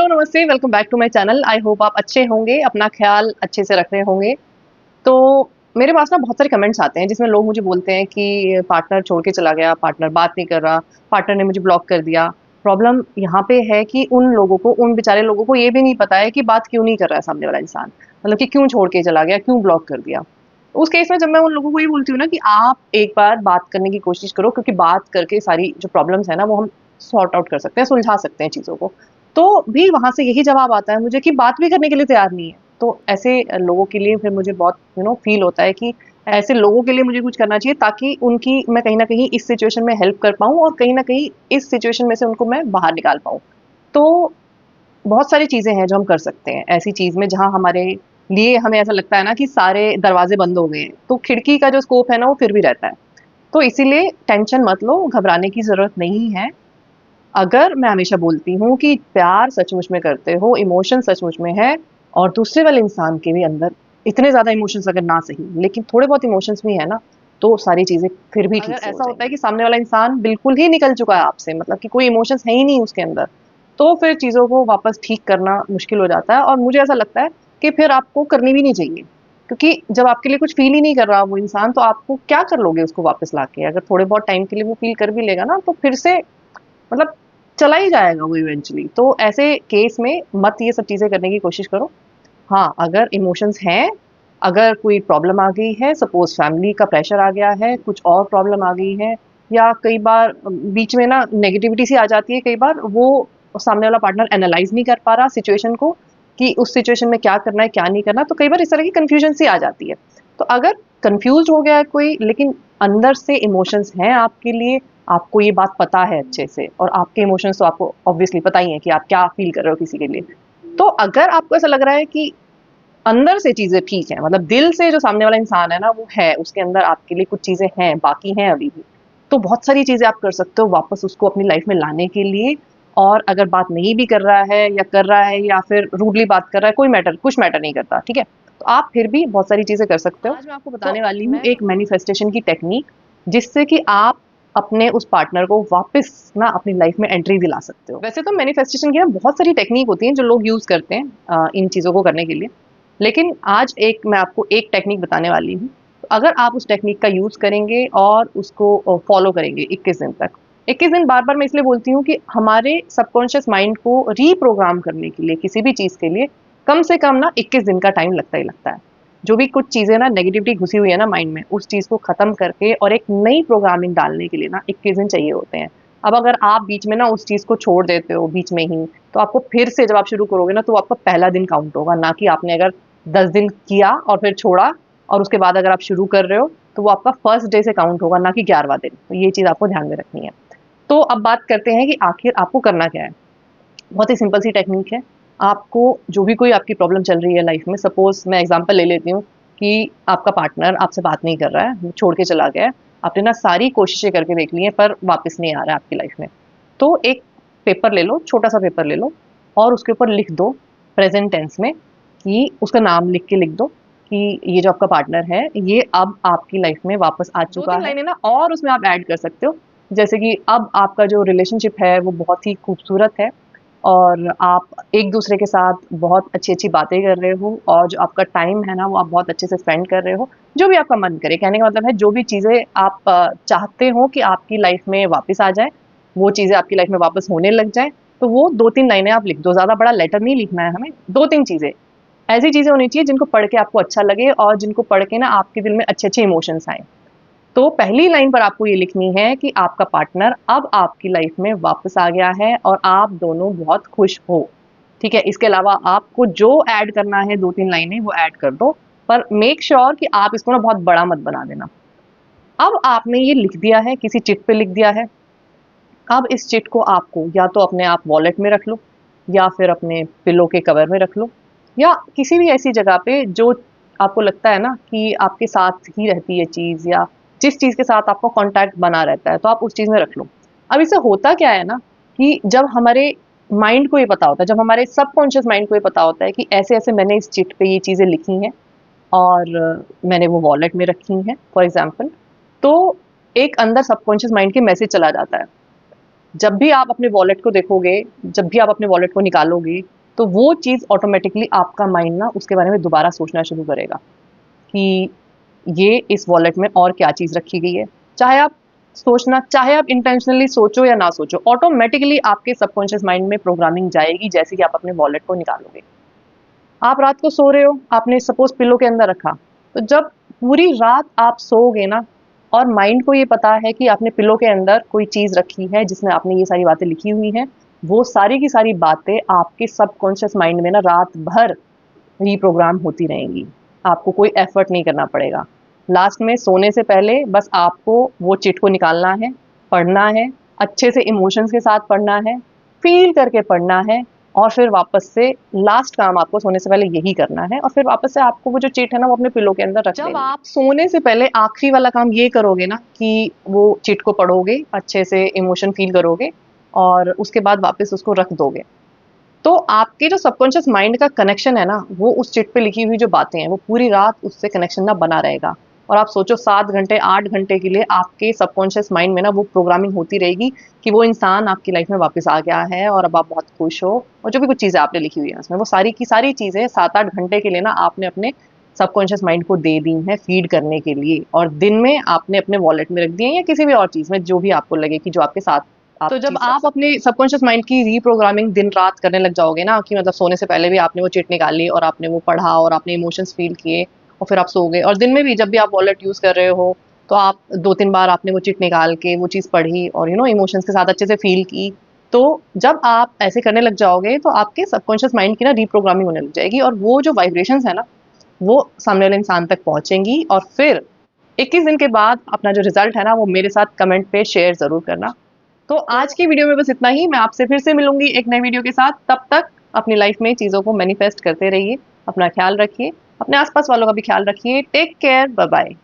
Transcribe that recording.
Hello नमस्ते, welcome back to my channel. I hope आप अच्छे होंगे, अपना ख्याल अच्छे से रख रहे होंगे। तो मेरे पास ना बहुत सारे कमेंट्स आते हैं जिसमें लोग मुझे बोलते हैं कि पार्टनर छोड़ के चला गया, पार्टनर बात नहीं कर रहा, पार्टनर ने मुझे ब्लॉक कर दिया। प्रॉब्लम यहाँ पे है कि उन लोगों को, उन बेचारे लोगों को ये भी नहीं पता है कि बात क्यों नहीं कर रहा है सामने वाला इंसान, मतलब कि क्यों छोड़ के चला गया, क्यों ब्लॉक कर दिया। उस केस में जब मैं उन लोगों को ये बोलती हूँ ना कि आप एक बार बात करने की कोशिश करो, क्योंकि बात करके सारी जो प्रॉब्लम्स है ना वो हम सॉर्ट आउट कर सकते हैं, सुलझा सकते हैं चीज़ों को। तो भी वहाँ से यही जवाब आता है मुझे कि बात भी करने के लिए तैयार नहीं है। तो ऐसे लोगों के लिए फिर मुझे बहुत फ़ील होता है कि ऐसे लोगों के लिए मुझे कुछ करना चाहिए, ताकि उनकी मैं कहीं न कहीं इस सिचुएशन में हेल्प कर पाऊँ और कहीं न कहीं इस सिचुएशन में से उनको मैं बाहर निकाल पाऊँ। तो बहुत सारी चीज़ें हैं जो हम कर सकते हैं ऐसी चीज़ में, जहाँ हमारे लिए हमें ऐसा लगता है ना कि सारे दरवाज़े बंद हो गए हैं, तो खिड़की का जो स्कोप है ना वो फिर भी रहता है। तो इसीलिए टेंशन मत लो, घबराने की ज़रूरत नहीं है। अगर मैं हमेशा बोलती हूँ कि प्यार सचमुच में करते हो, इमोशन सचमुच में है, और दूसरे वाले इंसान के भी अंदर इतने ज़्यादा इमोशंस अगर ना सही, लेकिन थोड़े बहुत इमोशंस भी है ना, तो सारी चीज़ें फिर भी ठीक से हो जाएँगी। अगर ऐसा होता है कि सामने वाला इंसान बिल्कुल ही निकल चुका है आपसे, मतलब कि कोई इमोशंस है ही नहीं उसके अंदर, तो फिर चीज़ों को वापस ठीक करना मुश्किल हो जाता है, और मुझे ऐसा लगता है कि फिर आपको करनी भी नहीं चाहिए। क्योंकि जब आपके लिए कुछ फ़ील ही नहीं कर रहा वो इंसान, तो आपको क्या कर लोगे उसको वापस लाके? अगर थोड़े बहुत टाइम के लिए वो फ़ील कर भी लेगा ना, तो फिर से मतलब चला ही जाएगा वो इवेंचुअली। तो ऐसे केस में मत ये सब चीज़ें करने की कोशिश करो। हाँ, अगर इमोशंस हैं, अगर कोई प्रॉब्लम आ गई है, सपोज़ फैमिली का प्रेशर आ गया है, कुछ और प्रॉब्लम आ गई है, या कई बार बीच में ना नेगेटिविटी सी आ जाती है, कई बार वो सामने वाला पार्टनर एनालाइज़ नहीं कर पा रहा सिचुएशन को, कि उस सिचुएशन में क्या करना है, क्या नहीं करना, तो कई बार इस तरह की कन्फ्यूजन सी आ जाती है। तो अगर कन्फ्यूज़्ड हो गया है कोई, लेकिन अंदर से इमोशंस हैं आपके लिए, आपको ये बात पता है अच्छे से, और आपके इमोशंस तो आपको ऑब्वियसली पता ही है कि आप क्या फ़ील कर रहे हो किसी के लिए। तो अगर आपको ऐसा लग रहा है कि अंदर से चीज़ें ठीक हैं, मतलब दिल से जो सामने वाला इंसान है ना वो है, उसके अंदर आपके लिए कुछ चीज़ें हैं, बाकी हैं अभी भी। तो बहुत सारी चीज़ें आप कर सकते हो वापस उसको अपनी लाइफ़ में लाने के लिए। और अगर बात नहीं भी कर रहा है, या कर रहा है, या फिर रूडली बात कर रहा है, कुछ मैटर नहीं करता, ठीक है? तो आप फिर भी बहुत सारी चीज़ें कर सकते हो। आज मैं आपको बताने वाली हूँ एक मैनिफेस्टेशन की टेक्नीक, जिससे कि आप अपने उस पार्टनर को वापस ना अपनी लाइफ़ में एंट्री दिला सकते हो। वैसे तो मैनिफेस्टेशन की ना बहुत सारी टेक्नीक होती हैं जो लोग यूज़ करते हैं इन चीज़ों को करने के लिए। लेकिन आज मैं आपको एक टेक्निक बताने वाली हूँ। तो अगर आप उस टेक्निक का यूज़ करेंगे और उसको फ़ॉलो करेंगे 21 दिन तक। 21 दिन बार-बार मैं इसलिए बोलती हूँ कि हमारे सबकॉन्शियस माइंड को रीप्रोग्राम करने के लिए, किसी भी चीज़ के लिए, कम से कम ना 21 दिन का टाइम लगता ही लगता है। जो भी कुछ चीज़ें ना नेगेटिविटी घुसी हुई है ना माइंड में, उस चीज़ को ख़त्म करके और एक नई प्रोग्रामिंग डालने के लिए ना 21 दिन चाहिए होते हैं। अब अगर आप बीच में ना उस चीज़ को छोड़ देते हो बीच में ही, तो आपको फिर से जब आप शुरू करोगे ना, तो आपका पहला दिन काउंट होगा, ना कि आपने अगर 10 दिन किया और फिर छोड़ा, और उसके बाद अगर आप शुरू कर रहे हो, तो वो आपका फर्स्ट डे से काउंट होगा, ना कि 11वाँ दिन। तो ये चीज़ आपको ध्यान में रखनी है। तो अब बात करते हैं कि आखिर आपको करना क्या है। बहुत ही सिंपल सी टेक्निक है। आपको जो भी कोई आपकी प्रॉब्लम चल रही है लाइफ में, सपोज़ मैं एग्ज़ाम्पल ले लेती हूँ कि आपका पार्टनर आपसे बात नहीं कर रहा है, वो छोड़ के चला गया है। आपने ना सारी कोशिशें करके देख ली हैं, पर वापस नहीं आ रहा है आपकी लाइफ में। तो एक पेपर ले लो, छोटा-सा पेपर ले लो, और उसके ऊपर लिख दो प्रेज़ेंट टेंस में, कि उसका नाम लिख के लिख दो कि ये जो आपका पार्टनर है, ये अब आपकी लाइफ में वापस आ चुका है। 2-3 लाइनें ना और उसमें आप ऐड कर सकते हो। जैसे कि अब आपका जो रिलेशनशिप है वो बहुत ही खूबसूरत है, और आप एक-दूसरे के साथ बहुत अच्छी-अच्छी बातें कर रहे हो, और जो आपका टाइम है ना, वो आप बहुत अच्छे से स्पेंड कर रहे हो। जो भी आपका मन करे, कहने का मतलब है जो भी चीज़ें आप चाहते हो कि आपकी लाइफ़ में वापस आ जाएँ, वो चीज़ें आपकी लाइफ़ में वापस होने लग जाएँ, तो वो 2-3 लाइनें आप लिख दो। ज़्यादा बड़ा लेटर नहीं लिखना है हमें, 2-3 चीज़ें। ऐसी चीज़ें होनी चाहिए जिनको पढ़ के आपको अच्छा लगे, और जिनको पढ़ के ना आपके दिल में अच्छे-अच्छे इमोशंस आएँ। तो पहली लाइन पर आपको ये लिखनी है कि आपका पार्टनर अब आपकी लाइफ में वापस आ गया है, और आप दोनों बहुत खुश हो। ठीक है? इसके अलावा आपको जो ऐड करना है 2-3 लाइनें वो ऐड कर दो, पर मेक श्योर कि आप इसको ना बहुत बड़ा मत बना देना। अब आपने ये लिख दिया है, किसी चिट पे लिख दिया है। अब इस चिट को आपको या तो अपने आप वॉलेट में रख लो, या फिर अपने पिलो के कवर में रख लो, या किसी भी ऐसी जगह पे जो आपको लगता है ना कि आपके साथ ही रहती है चीज़, या जिस चीज़ के साथ आपका कॉन्टैक्ट बना रहता है, तो आप उस चीज़ में रख लो। अब इससे होता क्या है ना, कि जब हमारे माइंड को ये पता होता है, जब हमारे सबकॉन्शियस माइंड को ये पता होता है कि ऐसे-ऐसे मैंने इस चिट पे ये चीज़ें लिखी हैं, और मैंने वो वॉलेट में रखी हैं फॉर एग्ज़ाम्पल, तो एक अंदर सबकॉन्शियस माइंड के मैसेज चला जाता है। जब भी आप अपने वॉलेट को देखोगे, जब भी आप अपने वॉलेट को निकालोगे, तो वो चीज़ ऑटोमेटिकली आपका माइंड ना उसके बारे में दोबारा सोचना शुरू करेगा कि ये इस वॉलेट में और क्या चीज़ रखी गई है। चाहे आप इंटेंशनली सोचो या ना सोचो, ऑटोमेटिकली आपके सबकॉन्शियस माइंड में प्रोग्रामिंग जाएगी जैसे कि आप अपने वॉलेट को निकालोगे। आप रात को सो रहे हो, आपने सपोज़ पिलो के अंदर रखा, तो जब पूरी रात आप सोओगे ना और माइंड को ये पता है कि आपने पिलो के अंदर कोई चीज़ रखी है जिसमें आपने ये सारी बातें लिखी हुई हैं, वो सारी की सारी बातें आपके सबकॉन्शियस माइंड में ना रात भर रीप्रोग्राम होती रहेंगी। आपको कोई एफर्ट नहीं करना पड़ेगा। लास्ट में सोने से पहले बस आपको वो चिट को निकालना है, पढ़ना है, अच्छे से इमोशंस के साथ पढ़ना है, फ़ील करके पढ़ना है और फिर वापस से लास्ट काम आपको सोने से पहले यही करना है और फिर वापस से आपको वो जो चिट है ना वो अपने पिलो के अंदर रख देनी है। जब आप सोने से पहले आखिरी वाला काम ये करोगे ना कि वो चिट को पढ़ोगे, अच्छे से इमोशन फ़ील करोगे और उसके बाद वापस उसको रख दोगे। तो आपके जो सबकॉन्शियस माइंड का कनेक्शन है ना, वो उस चिट पे लिखी हुई जो बातें हैं, वो पूरी रात उससे कनेक्शन ना बना रहेगा। और आप सोचो 7 घंटे, 8 घंटे के लिए आपके सबकॉन्शियस माइंड में ना वो प्रोग्रामिंग होती रहेगी कि वो इंसान आपकी लाइफ में वापस आ गया है और अब आप बहुत खुश हो और जो भी कुछ चीज़ें आपने लिखी हुई हैं उसमें, वो सारी की सारी चीज़ें 7-8 घंटे के लिए ना आपने अपने सबकॉन्शियस माइंड को दे दी हैं फ़ीड करने के लिए और दिन में आपने अपने वॉलेट में रख दी हैं या किसी भी और चीज़ में जो भी आपको लगे कि जो आपके साथ आप तो जब चीज़ आप अपने सबकॉन्शियस माइंड की रीप्रोग्रामिंग दिन रात करने लग जाओगे ना कि मतलब सोने से पहले भी आपने वो चिट निकाली और आपने वो पढ़ा और आपने इमोशंस फ़ील किए और फिर आप सो गए और दिन में भी जब भी आप वॉलेट यूज़ कर रहे हो, तो आप 2-3 बार आपने वो चिट निकाल के वो चीज़ पढ़ी और इमोशंस के साथ अच्छे से फ़ील की। तो जब आप ऐसे करने लग जाओगे, तो आपके सबकॉन्शियस माइंड की ना रीप्रोग्रामिंग होने लग जाएगी और वो जो वाइब्रेशंस है ना, वो सामने वाले इंसान तक पहुँचेंगी और फिर 21 दिन के बाद अपना जो रिज़ल्ट है ना, वो मेरे साथ कमेंट पे शेयर ज़रूर करना। तो आज की वीडियो में बस इतना ही। मैं आपसे फिर से मिलूंगी एक नई वीडियो के साथ। तब तक अपनी लाइफ में चीज़ों को मैनिफेस्ट करते रहिए। अपना ख्याल रखिए, अपने आसपास वालों का भी ख्याल रखिए। Take care, bye bye.